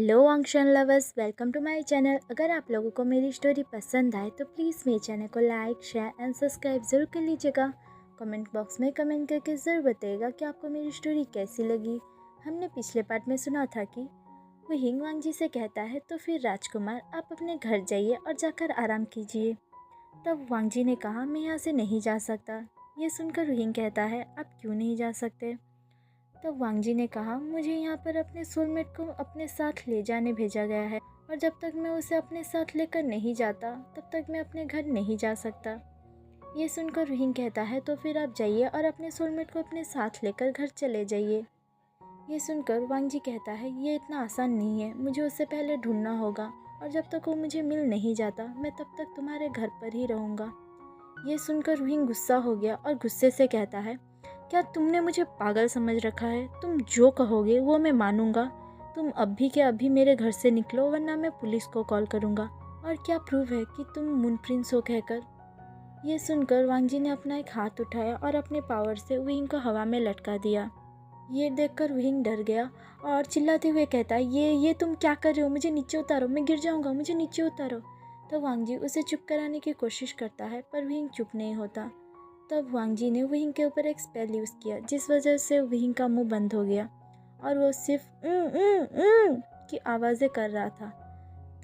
Hello आंक्शन lovers, welcome to my channel. अगर आप लोगों को मेरी स्टोरी पसंद आए तो प्लीज़ मेरे चैनल को लाइक, शेयर एंड सब्सक्राइब ज़रूर कर लीजिएगा। कमेंट बॉक्स में कमेंट करके ज़रूर बताइएगा कि आपको मेरी स्टोरी कैसी लगी। हमने पिछले पार्ट में सुना था कि वो हिंग वांगजी से कहता है तो फिर राजकुमार आप अपने घर जाइए और जाकर आराम कीजिए। तब वांगजी ने कहा मैं यहाँ से नहीं जा सकता। ये सुनकर हिंग कहता है आप क्यों नहीं जा सकते। तब वांगजी ने कहा मुझे यहाँ पर अपने सोलमेट को अपने साथ ले जाने भेजा गया है और जब तक मैं उसे अपने साथ लेकर नहीं जाता तब तक मैं अपने घर नहीं जा सकता। ये सुनकर रूहिंग कहता है तो फिर आप जाइए और अपने सोलमेट को अपने साथ लेकर घर चले जाइए। ये सुनकर वांगजी कहता है ये इतना आसान नहीं है, मुझे उससे पहले ढूंढना होगा और जब तक वो मुझे मिल नहीं जाता मैं तब तक तुम्हारे घर पर ही रहूँगा। ये सुनकर रूहिंग गुस्सा हो गया और गुस्से से कहता है क्या तुमने मुझे पागल समझ रखा है? तुम जो कहोगे वो मैं मानूंगा। तुम अभी के अभी मेरे घर से निकलो वरना मैं पुलिस को कॉल करूंगा। और क्या प्रूफ है कि तुम मून प्रिंस हो कहकर। ये सुनकर वांगजी ने अपना एक हाथ उठाया और अपने पावर से विंग को हवा में लटका दिया। ये देखकर विंग डर गया और चिल्लाते हुए कहता है ये तुम क्या कर रहे हो? मुझे नीचे उतारो, मैं गिर जाऊंगा, मुझे नीचे उतारो। तो वांगजी उसे चुप कराने की कोशिश करता है पर विंग चुप नहीं होता। तब वांगजी ने विंग के ऊपर एक स्पेल यूज़ किया जिस वजह से विंग का मुंह बंद हो गया और वो सिर्फ की आवाज़ें कर रहा था।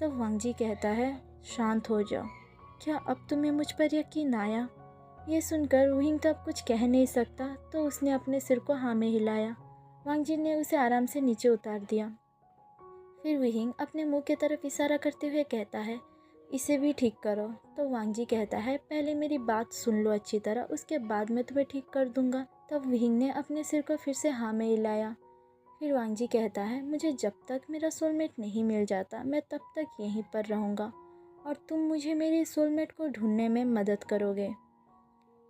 तब वांगजी कहता है शांत हो जाओ, क्या अब तुम्हें मुझ पर यकीन आया? ये सुनकर विंग तब कुछ कह नहीं सकता तो उसने अपने सिर को हाँ में हिलाया। वांगजी ने उसे आराम से नीचे उतार दिया। फिर विंग अपने मुंह की तरफ इशारा करते हुए कहता है इसे भी ठीक करो। तो वांगजी कहता है पहले मेरी बात सुन लो अच्छी तरह, उसके बाद मैं तुम्हें ठीक कर दूंगा। तब विंग ने अपने सिर को फिर से हाँ में हिलाया। फिर वांगजी कहता है मुझे जब तक मेरा सोलमेट नहीं मिल जाता मैं तब तक यहीं पर रहूँगा और तुम मुझे मेरे सोलमेट को ढूंढने में मदद करोगे।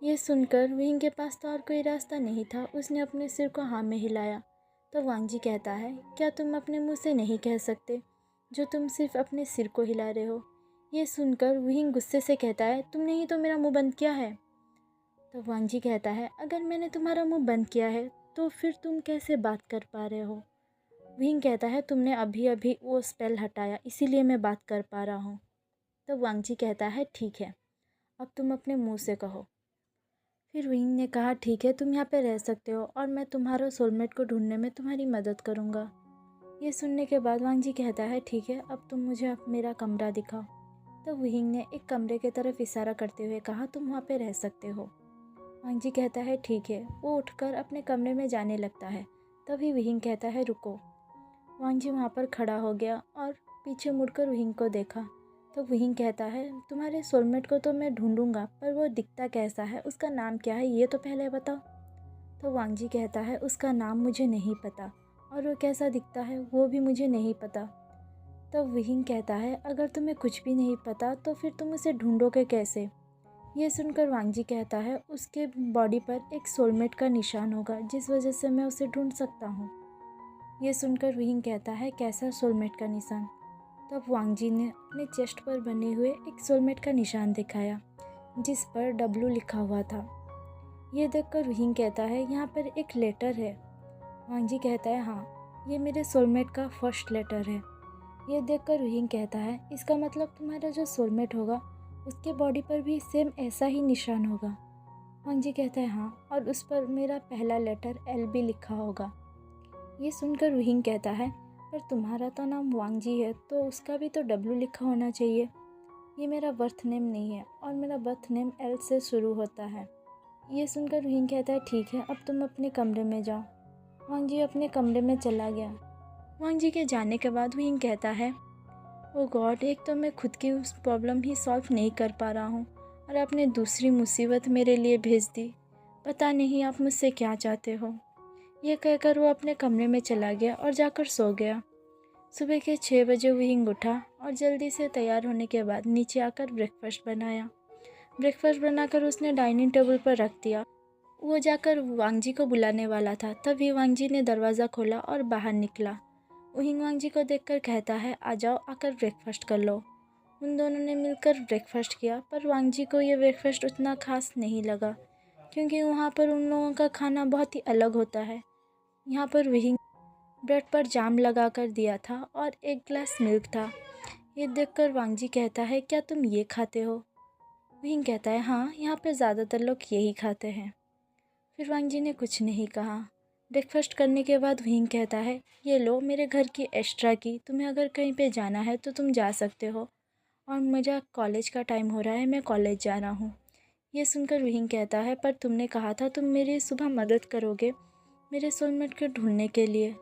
ये सुनकर विंग के पास तो और कोई रास्ता नहीं था, उसने अपने सिर को हाँ में हिलाया। तो वांगजी कहता है क्या तुम अपने मुंह से नहीं कह सकते जो तुम सिर्फ अपने सिर को हिला रहे हो? ये सुनकर विंग गुस्से से कहता है तुमने ही तो मेरा मुंह बंद किया है। तो वांगजी कहता है अगर मैंने तुम्हारा मुंह बंद किया है तो फिर तुम कैसे बात कर पा रहे हो? विंग कहता है तुमने अभी अभी वो स्पेल हटाया इसीलिए मैं बात कर पा रहा हूँ। तो वांगजी कहता है ठीक है, अब तुम अपने मुंह से कहो। फिर विंग ने कहा ठीक है, तुम यहाँ पे रह सकते हो और मैं तुम्हारा सोलमेट को ढूंढने में तुम्हारी मदद करूँगा। ये सुनने के बाद वांगजी कहता है ठीक है, अब तुम मुझे मेरा कमरा दिखाओ। तब विंग ने एक कमरे की तरफ इशारा करते हुए कहा तुम वहाँ पे रह सकते हो। वांगजी कहता है ठीक है, वो उठकर अपने कमरे में जाने लगता है। तभी विंग कहता है रुको। वांगजी वहाँ पर खड़ा हो गया और पीछे मुड़कर विंग को देखा। तो विंग कहता है तुम्हारे सोलमेट को तो मैं ढूंढूंगा पर वो दिखता कैसा है, उसका नाम क्या है ये तो पहले बताओ। तो वांगजी कहता है उसका नाम मुझे नहीं पता और वो कैसा दिखता है वो भी मुझे नहीं पता। तब विंग कहता है अगर तुम्हें कुछ भी नहीं पता तो फिर तुम उसे ढूंढोगे कैसे? ये सुनकर वांगजी कहता है उसके बॉडी पर एक सोलमेट का निशान होगा जिस वजह से मैं उसे ढूंढ सकता हूँ। ये सुनकर विंग कहता है कैसा सोलमेट का निशान? तब वांगजी ने अपने चेस्ट पर बने हुए एक सोलमेट का निशान दिखाया जिस पर W लिखा हुआ था। ये देखकर विंग कहता है यहाँ पर एक लेटर है। वांगजी कहता है हाँ, ये मेरे सोलमेट का फर्स्ट लेटर है। ये देखकर विंग कहता है इसका मतलब तुम्हारा जो सोलमेट होगा उसके बॉडी पर भी सेम ऐसा ही निशान होगा। वांगजी कहता है हाँ, और उस पर मेरा पहला लेटर L भी लिखा होगा। ये सुनकर विंग कहता है पर तुम्हारा तो नाम वांगजी है तो उसका भी तो W लिखा होना चाहिए। ये मेरा बर्थ नेम नहीं है और मेरा बर्थ नेम L से शुरू होता है। ये सुनकर विंग कहता है ठीक है, अब तुम अपने कमरे में जाओ। वांगजी अपने कमरे में चला गया। वांगजी के जाने के बाद विंग कहता है ओ गॉड, एक तो मैं खुद की उस प्रॉब्लम ही सॉल्व नहीं कर पा रहा हूँ और आपने दूसरी मुसीबत मेरे लिए भेज दी। पता नहीं आप मुझसे क्या चाहते हो। यह कहकर वो अपने कमरे में चला गया और जाकर सो गया। सुबह के 6 बजे विंग उठा और जल्दी से तैयार होने के बाद नीचे आकर ब्रेकफास्ट बनाया। ब्रेकफास्ट बनाकर उसने डाइनिंग टेबल पर रख दिया। वो जाकर वांगजी को बुलाने वाला था तभी वांगजी ने दरवाज़ा खोला और बाहर निकला। विंग वांगजी को देखकर कहता है आ जाओ, आकर ब्रेकफास्ट कर लो। उन दोनों ने मिलकर ब्रेकफास्ट किया पर वांगजी को ये ब्रेकफास्ट उतना खास नहीं लगा क्योंकि वहाँ पर उन लोगों का खाना बहुत ही अलग होता है। यहाँ पर विंग ब्रेड पर जाम लगा कर दिया था और एक गिलास मिल्क था। ये देखकर वांगजी कहता है, क्या तुम ये खाते हो? वहींग कहता है, हाँ, यहाँ पर ज़्यादातर लोग यही खाते हैं। फिर वांगजी ने कुछ नहीं कहा। ब्रेकफास्ट करने के बाद वहींग कहता है, ये लो मेरे घर की एक्स्ट्रा की, तुम्हें अगर कहीं पे जाना है तो तुम जा सकते हो, और मेरा कॉलेज का टाइम हो रहा है, मैं कॉलेज जा रहा हूँ। ये सुनकर वहींग कहता है, पर तुमने कहा था तुम मेरी सुबह मदद करोगे मेरे सोलमेट को ढूंढने के लिए।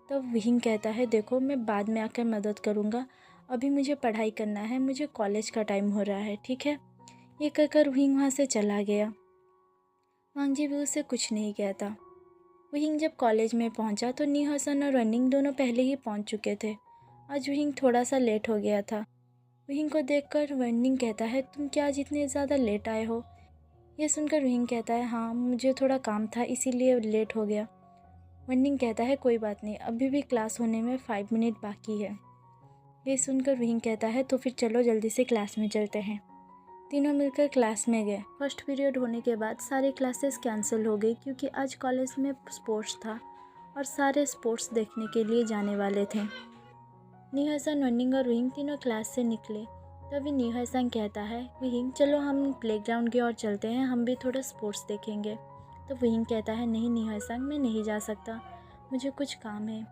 तब वहींग कहता है, देखो मैं बाद में आकर मदद करूँगा, अभी मुझे पढ़ाई करना है, मुझे कॉलेज का टाइम हो रहा है, ठीक है। ये कहकर वहींग वहाँ से चला गया। वांगजी भी उससे कुछ नहीं कहता। वहींग जब कॉलेज में पहुंचा तो नी हसन और रनिंग दोनों पहले ही पहुंच चुके थे। आज वहींग थोड़ा सा लेट हो गया था। वहींग को देखकर रनिंग कहता है, तुम क्या आज इतने ज़्यादा लेट आए हो? यह सुनकर वहींग कहता है, हाँ, मुझे थोड़ा काम था इसीलिए लेट हो गया। रनिंग कहता है, कोई बात नहीं, अभी भी क्लास होने में 5 मिनट बाकी है। ये सुनकर वहींग कहता है, तो फिर चलो जल्दी से क्लास में चलते हैं। तीनों मिलकर क्लास में गए। फर्स्ट पीरियड होने के बाद सारी क्लासेस कैंसिल हो गई क्योंकि आज कॉलेज में स्पोर्ट्स था और सारे स्पोर्ट्स देखने के लिए जाने वाले थे। नीहसन, वनिंग और वहींग तीनों क्लास से निकले। तभी नीहसन कहता है, वहींग चलो हम प्लेग्राउंड की ओर चलते हैं, हम भी थोड़ा स्पोर्ट्स देखेंगे। तो वहींग कहता है, नहीं नीहसन, मैं नहीं जा सकता, मुझे कुछ काम है।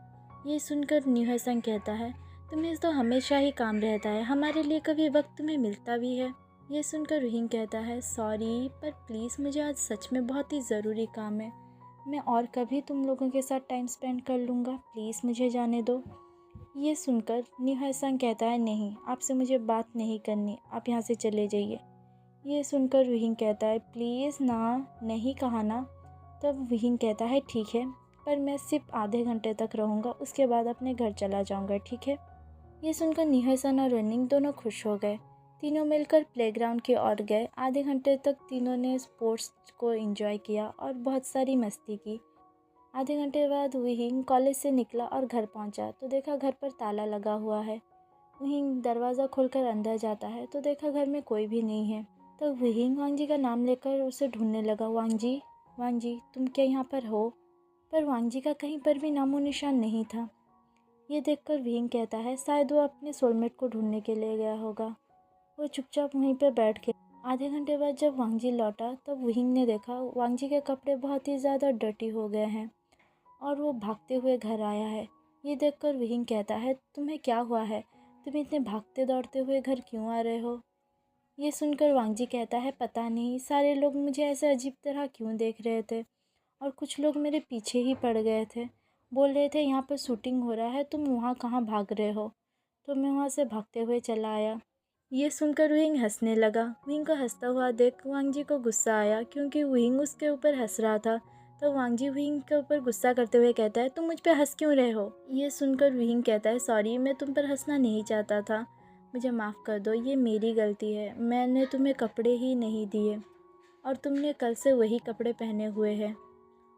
ये सुनकर नीहसन कहता है, तुम्हें तो हमेशा ही काम रहता है, हमारे लिए कभी वक्त तुम्हें मिलता भी है? ये सुनकर वहींग कहता है, सॉरी, पर प्लीज़ मुझे आज सच में बहुत ही ज़रूरी काम है, मैं और कभी तुम लोगों के साथ टाइम स्पेंड कर लूँगा, प्लीज़ मुझे जाने दो। ये सुनकर नीहसन कहता है, नहीं, आपसे मुझे बात नहीं करनी, आप यहाँ से चले जाइए। ये सुनकर वहींग कहता है, प्लीज़ ना, नहीं कहा ना। तब वहींग कहता है, ठीक है, पर मैं सिर्फ आधे घंटे तक रहूँगा, उसके बाद अपने घर चला जाऊँगा, ठीक है। ये सुनकर नीहसन और रनिंग दोनों खुश हो गए। तीनों मिलकर प्लेग्राउंड की ओर गए। आधे घंटे तक तीनों ने स्पोर्ट्स को एंजॉय किया और बहुत सारी मस्ती की। आधे घंटे बाद वहींग कॉलेज से निकला और घर पहुंचा तो देखा घर पर ताला लगा हुआ है। वहींग दरवाज़ा खोलकर अंदर जाता है तो देखा घर में कोई भी नहीं है। तो वहींग वांगजी का नाम लेकर उसे ढूंढने लगा, वांगजी, वांगजी, तुम क्या यहाँ पर हो? पर वांगजी का कहीं पर भी नामो निशान नहीं था। ये देखकर वहींग कहता है, शायद वो अपने सोलमेट को ढूंढने के लिए गया होगा। वो चुपचाप वहीं पर बैठ गया। आधे घंटे बाद जब वांगजी लौटा तब वहींग ने देखा वांगजी के कपड़े बहुत ही ज़्यादा डर्टी हो गए हैं और वो भागते हुए घर आया है। ये देखकर वहींग कहता है, तुम्हें क्या हुआ है? तुम इतने भागते दौड़ते हुए घर क्यों आ रहे हो? ये सुनकर वांगजी कहता है, पता नहीं, सारे लोग मुझे ऐसे अजीब तरह क्यों देख रहे थे और कुछ लोग मेरे पीछे ही पड़ गए थे, बोल रहे थे यहाँ पर शूटिंग हो रहा है, तुम वहाँ कहाँ भाग रहे हो? तो मैं वहाँ से भागते हुए चला आया। ये सुनकर वहींग हंसने लगा। वहींग को हंसता हुआ देख वांगजी को गुस्सा आया क्योंकि वहींग उसके ऊपर हंस रहा था। तो वांगजी वहींग के ऊपर गुस्सा करते हुए कहता है, तुम मुझ पे हंस क्यों रहे हो? ये सुनकर वहींग कहता है, सॉरी, मैं तुम पर हंसना नहीं चाहता था, मुझे माफ़ कर दो, ये मेरी गलती है, मैंने तुम्हें कपड़े ही नहीं दिए और तुमने कल से वही कपड़े पहने हुए हैं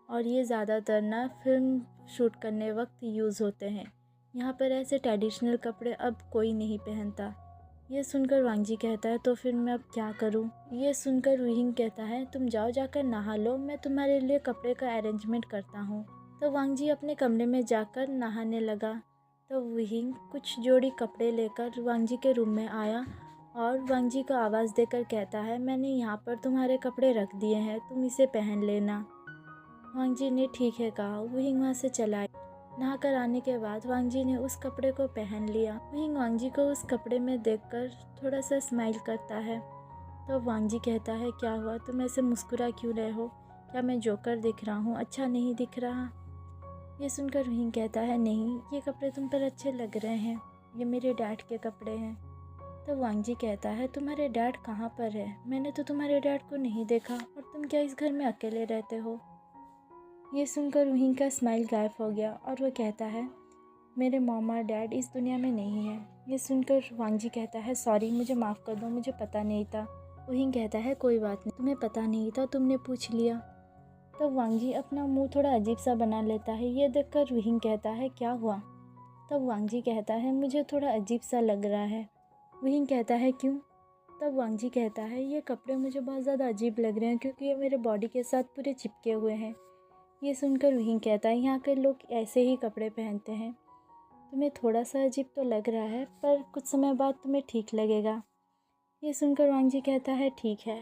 और ये ज़्यादातर ना फिल्म शूट करने वक्त यूज़ होते हैं, यहाँ पर ऐसे ट्रेडिशनल कपड़े अब कोई नहीं पहनता। ये सुनकर वांगजी कहता है, तो फिर मैं अब क्या करूं? ये सुनकर वहींग कहता है, तुम जाओ जाकर नहा लो, मैं तुम्हारे लिए कपड़े का अरेंजमेंट करता हूँ। तो वांगजी अपने कमरे में जाकर नहाने लगा। तो वहींग कुछ जोड़ी कपड़े लेकर वांगजी के रूम में आया और वांगजी को आवाज़ देकर कहता है, मैंने यहाँ पर तुम्हारे कपड़े रख दिए हैं, तुम इसे पहन लेना। वांगजी ने ठीक है कहा। वहींग वहाँ से चला। नहाकर आने के बाद वांगजी ने उस कपड़े को पहन लिया। वहींग वांगजी को उस कपड़े में देखकर थोड़ा सा स्माइल करता है। तो वांगजी कहता है, क्या हुआ, तुम ऐसे मुस्कुरा क्यों रहे हो? क्या मैं जोकर दिख रहा हूँ? अच्छा नहीं दिख रहा? ये सुनकर वहींग कहता है, नहीं, ये कपड़े तुम पर अच्छे लग रहे हैं, ये मेरे डैड के कपड़े हैं। तो वांगजी कहता है, तुम्हारे डैड कहाँ पर है? मैंने तो तुम्हारे डैड को नहीं देखा और तुम क्या इस घर में अकेले रहते हो? ये सुनकर वहींग का स्माइल गायब हो गया और वह कहता है, मेरे मॉम और डैड इस दुनिया में नहीं है। ये सुनकर वांगजी कहता है, सॉरी, मुझे माफ़ कर दो, मुझे पता नहीं था। वहींग कहता है, कोई बात नहीं, तुम्हें पता नहीं था, तुमने पूछ लिया। तब वांगजी अपना मुंह थोड़ा अजीब सा बना लेता है। ये देखकर वहींग कहता है, क्या हुआ? तब वांगजी कहता है, मुझे थोड़ा अजीब सा लग रहा है। वहींग कहता है, क्यों? तब वांगजी कहता है, ये कपड़े मुझे बहुत ज़्यादा अजीब लग रहे हैं क्योंकि ये मेरे बॉडी के साथ पूरे चिपके हुए हैं। ये सुनकर विहिंग कहता है यहाँ के लोग ऐसे ही कपड़े पहनते हैं। तुम्हें थोड़ा सा अजीब तो लग रहा है पर कुछ समय बाद तुम्हें ठीक लगेगा। ये सुनकर वांग जी कहता है ठीक है।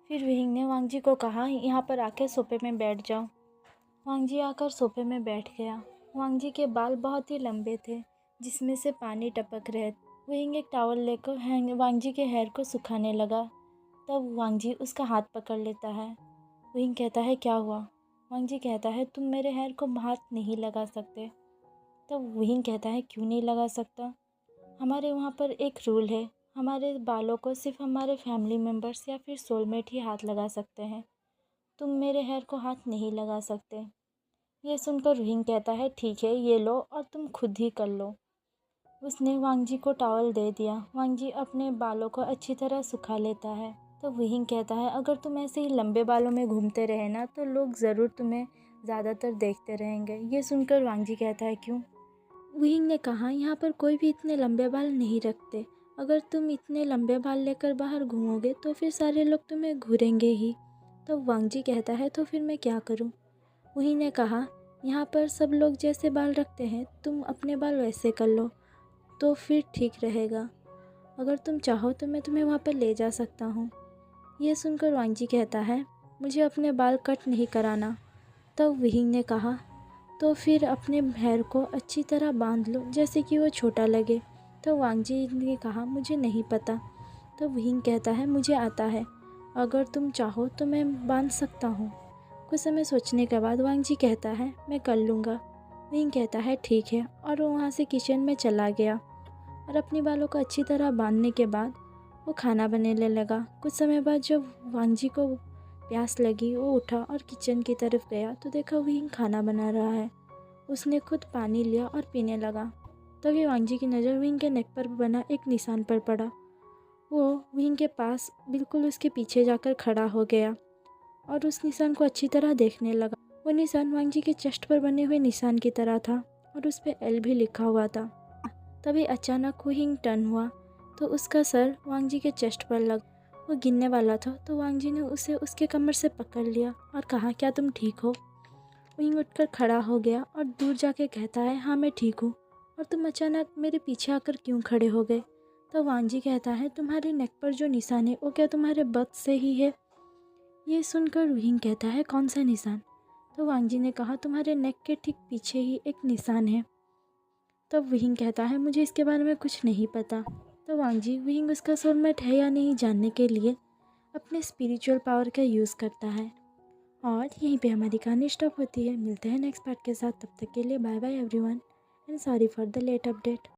फिर विहिंग ने वांग जी को कहा यहाँ पर आकर सोफे में बैठ जाओ। वांग जी आकर सोफे में बैठ गया। वांग जी के बाल बहुत ही लंबे थे जिसमें से पानी टपक रहे। विहिंग एक टॉवल लेकर वांग जी के हेयर को सुखाने लगा। तब वांग जी उसका हाथ पकड़ लेता है। विहिंग कहता है क्या हुआ? वांग जी कहता है तुम मेरे हेयर को हाथ नहीं लगा सकते। तब विहिंग कहता है क्यों नहीं लगा सकता? हमारे वहाँ पर एक रूल है, हमारे बालों को सिर्फ हमारे फैमिली मेम्बर्स या फिर सोलमेट ही हाथ लगा सकते हैं। तुम मेरे हेयर को हाथ नहीं लगा सकते। ये सुनकर विहिंग कहता है ठीक है ये लो और तुम खुद ही कर लो। उसने वांग जी को टॉवल दे दिया। वांग जी अपने बालों को अच्छी तरह सुखा लेता है। तो विहिंग कहता है अगर तुम ऐसे ही लंबे बालों में घूमते रहे ना तो लोग ज़रूर तुम्हें ज़्यादातर देखते रहेंगे। ये सुनकर वांग जी कहता है क्यों? विहिंग ने कहा यहाँ पर कोई भी इतने लंबे बाल नहीं रखते। अगर तुम इतने लंबे बाल लेकर बाहर घूमोगे तो फिर सारे लोग तुम्हें घूरेंगे ही। तो वांग जी कहता है तो फिर मैं क्या करूँ? विहिंग ने कहा यहाँ पर सब लोग जैसे बाल रखते हैं तुम अपने बाल वैसे कर लो तो फिर ठीक रहेगा। अगर तुम चाहो तो मैं तुम्हें वहाँ पर ले जा सकता हूँ। ये सुनकर वांग जी कहता है मुझे अपने बाल कट नहीं कराना। तब विहिंग ने कहा तो फिर अपने हेयर को अच्छी तरह बांध लो जैसे कि वो छोटा लगे। तो वांग जी ने कहा मुझे नहीं पता। तो विहिंग कहता है मुझे आता है, अगर तुम चाहो तो मैं बांध सकता हूँ। कुछ समय सोचने के बाद वांग जी कहता है मैं कर लूँगा। विहिंग कहता है ठीक है और वो वहाँ से किचन में चला गया और अपने बालों को अच्छी तरह बांधने के बाद वो खाना बनाने लगा। कुछ समय बाद जब वांग जी को प्यास लगी वो उठा और किचन की तरफ गया तो देखा विहिंग खाना बना रहा है। उसने खुद पानी लिया और पीने लगा। तभी वांग जी की नज़र विहिंग के नेक पर बना एक निशान पर पड़ा। वो विहिंग के पास बिल्कुल उसके पीछे जाकर खड़ा हो गया और उस निशान को अच्छी तरह देखने लगा। वो निशान वांग जी के चेस्ट पर बने हुए निशान की तरह था और उस पर एल भी लिखा हुआ था। तभी अचानक विहिंग टर्न हुआ तो उसका सर वांग जी के चेस्ट पर लगा। वो गिरने वाला था तो वांग जी ने उसे उसके कमर से पकड़ लिया और कहा क्या तुम ठीक हो? विहिंग उठकर खड़ा हो गया और दूर जाके कहता है हाँ मैं ठीक हूँ, और तुम अचानक मेरे पीछे आकर क्यों खड़े हो गए? तो वांग जी कहता है तुम्हारे नेक पर जो निशान है वो क्या तुम्हारे बर्थ से ही है? ये सुनकर विहिंग कहता है कौन सा निशान? तो वांग जी ने कहा तुम्हारे नेक के ठीक पीछे ही एक निशान है। तब विहिंग कहता है मुझे इसके बारे में कुछ नहीं पता। तो वांग जी विहिंग उसका सोलमेट है या नहीं जानने के लिए अपने स्पिरिचुअल पावर का यूज़ करता है। और यहीं पे हमारी कहानी स्टॉप होती है। मिलते हैं नेक्स्ट पार्ट के साथ, तब तक के लिए bye bye everyone and sorry for the late update.